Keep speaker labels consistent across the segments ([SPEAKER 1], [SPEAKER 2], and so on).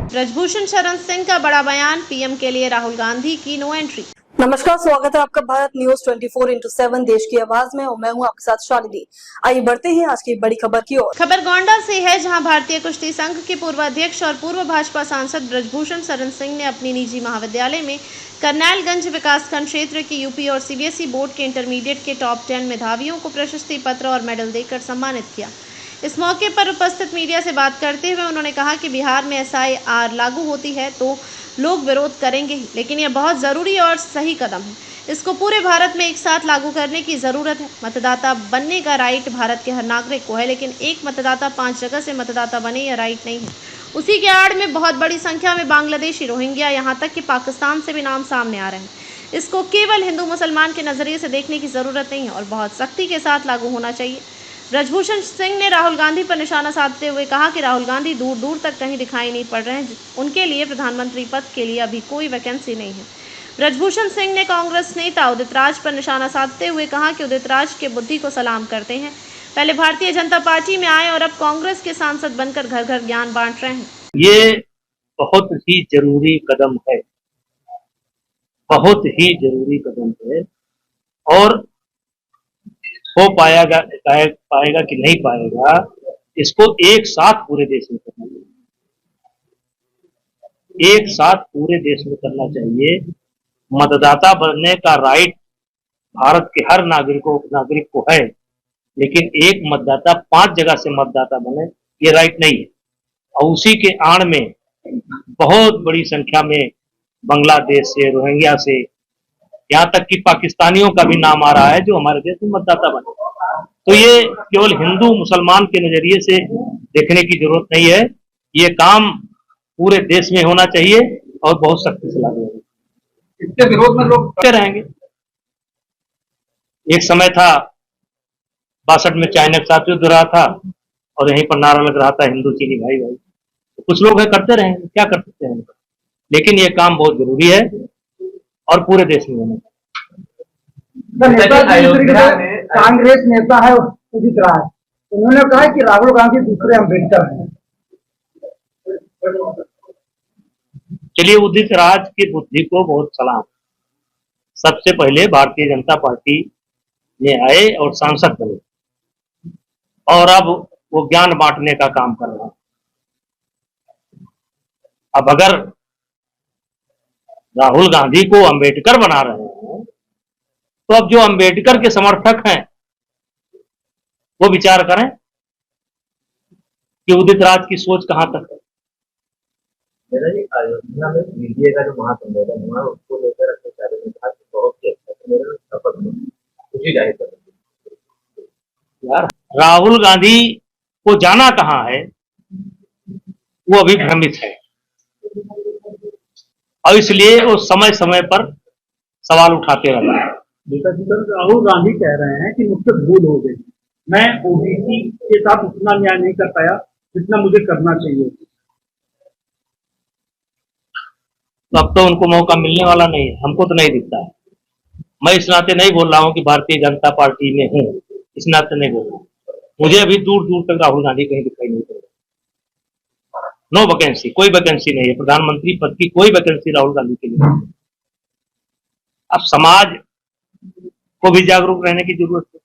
[SPEAKER 1] ब्रजभूषण शरण सिंह का बड़ा बयान, पीएम के लिए राहुल गांधी की नो एंट्री।
[SPEAKER 2] नमस्कार, स्वागत है आपका भारत न्यूज 24x7 देश की आवाज में और मैं हूं आपके साथ शालिनी। आइए बढ़ते हैं आज की बड़ी खबर की ओर।
[SPEAKER 1] खबर गोंडा से है, जहां भारतीय कुश्ती संघ के पूर्व अध्यक्ष और पूर्व भाजपा सांसद ब्रजभूषण शरण सिंह ने अपनी निजी महाविद्यालय में करनैलगंज विकासखंड क्षेत्र की यूपी और सीबीएसई बोर्ड के इंटरमीडिएट के टॉप 10 मेधावियों को प्रशस्ति पत्र और मेडल देकर सम्मानित किया। इस मौके पर उपस्थित मीडिया से बात करते हुए उन्होंने कहा कि बिहार में SIR लागू होती है तो लोग विरोध करेंगे, लेकिन यह बहुत ज़रूरी और सही कदम है। इसको पूरे भारत में एक साथ लागू करने की ज़रूरत है। मतदाता बनने का राइट भारत के हर नागरिक को है, लेकिन एक मतदाता 5 जगह से मतदाता बने यह राइट नहीं है। उसी के आड़ में बहुत बड़ी संख्या में बांग्लादेशी, रोहिंग्या, यहाँ तक कि पाकिस्तान से भी नाम सामने आ रहे हैं। इसको केवल हिंदू मुसलमान के नज़रिए से देखने की ज़रूरत नहीं है और बहुत सख्ती के साथ लागू होना चाहिए। ब्रजभूषण सिंह ने राहुल गांधी पर निशाना साधते हुए कहा कि राहुल गांधी दूर दूर तक कहीं दिखाई नहीं पड़ रहे हैं। उनके लिए प्रधानमंत्री पद के लिए अभी कोई वैकेंसी नहीं है। ब्रजभूषण सिंह ने कांग्रेस नेता उदित राज पर निशाना साधते हुए कहा कि उदित राज के बुद्धि को सलाम करते हैं। पहले भारतीय जनता पार्टी में आए और अब कांग्रेस के सांसद बनकर घर घर ज्ञान बांट रहे हैं।
[SPEAKER 3] ये बहुत ही जरूरी कदम है, बहुत ही जरूरी कदम है और हो पाएगा कि नहीं पाएगा, इसको एक साथ पूरे देश में करना चाहिए, एक साथ पूरे देश में करना चाहिए। मतदाता बनने का राइट भारत के हर नागरिक को है, लेकिन एक मतदाता 5 जगह से मतदाता बने ये राइट नहीं है। और उसी के आड़ में बहुत बड़ी संख्या में बांग्लादेश से, रोहिंग्या से, यहाँ तक कि पाकिस्तानियों का भी नाम आ रहा है जो हमारे देश में मतदाता बने। तो ये केवल हिंदू मुसलमान के नजरिए से देखने की जरूरत नहीं है, ये काम पूरे देश में होना चाहिए और बहुत सख्ती से लागू होगा।
[SPEAKER 4] इसके विरोध में लोग
[SPEAKER 3] करते रहेंगे। एक समय था 62 में चाइना के साथ युद्ध रहा था और यहीं पर नारा लग रहा था हिंदू चीनी भाई भाई। तो कुछ लोग है करते रहेंगे, क्या कर सकते हैं, लेकिन ये काम बहुत जरूरी है और पूरे देश में होना चाहिए।
[SPEAKER 4] कांग्रेस नेता है उदित राज, उन्होंने कहा कि राहुल गांधी दूसरे अम्बेडकर हैं।
[SPEAKER 3] चलिए, उदित राज की बुद्धि को बहुत सलाम। सबसे पहले भारतीय जनता पार्टी में आए और सांसद बने और अब वो ज्ञान बांटने का काम कर रहा है। अब अगर राहुल गांधी को अम्बेडकर बना रहे हैं तो अब जो अम्बेडकर के समर्थक हैं वो विचार करें कि उदित राज की सोच कहां तक है।
[SPEAKER 5] अयोध्या में मीडिया का जो महासम्मेलन हुआ उसको लेकर बहुत खुशी जाहिर कर
[SPEAKER 3] यार, राहुल गांधी को जाना कहां है वो अभी भ्रमित है और इसलिए वो समय समय पर सवाल उठाते रहता है।
[SPEAKER 4] राहुल गांधी कह रहे हैं कि मुझसे भूल हो गई, मैं ओबीसी के साथ उतना न्याय नहीं कर पाया जितना मुझे करना चाहिए।
[SPEAKER 3] तो अब तो उनको मौका मिलने वाला नहीं है, हमको तो नहीं दिखता है। मैं इस नाते नहीं बोल रहा हूं कि भारतीय जनता पार्टी में हूं, इस नाते नहीं बोल रहा हूं। मुझे अभी दूर दूर तक राहुल गांधी कहीं दिखाई नहीं पड़ रहा। नो वैकेंसी, कोई वैकेंसी नहीं है, प्रधानमंत्री पद की कोई वैकेंसी राहुल गांधी के लिए नहीं है। अब समाज को भी जागरूक रहने की जरूरत है।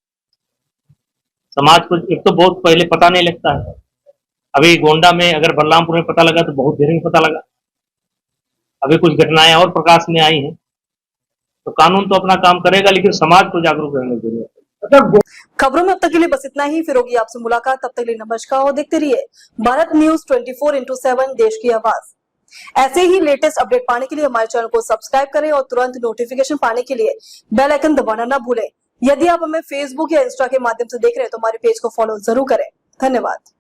[SPEAKER 3] समाज को एक तो बहुत पहले पता नहीं लगता है। अभी गोंडा में अगर बलरामपुर में पता लगा तो बहुत देर में पता लगा। अभी कुछ घटनाएं और प्रकाश में आई हैं, तो कानून तो अपना काम करेगा, लेकिन समाज को जागरूक रहने की जरूरत है।
[SPEAKER 2] खबरों में अब तक के लिए बस इतना ही। फिर होगी आपसे मुलाकात, तब तक के लिए नमस्कार और देखते रहिए भारत न्यूज 24x7 देश की आवाज। ऐसे ही लेटेस्ट अपडेट पाने के लिए हमारे चैनल को सब्सक्राइब करें और तुरंत नोटिफिकेशन पाने के लिए बेल आइकन दबाना ना भूलें। यदि आप हमें फेसबुक या इंस्टा के माध्यम से देख रहे हैं तो हमारे पेज को फॉलो जरूर करें। धन्यवाद।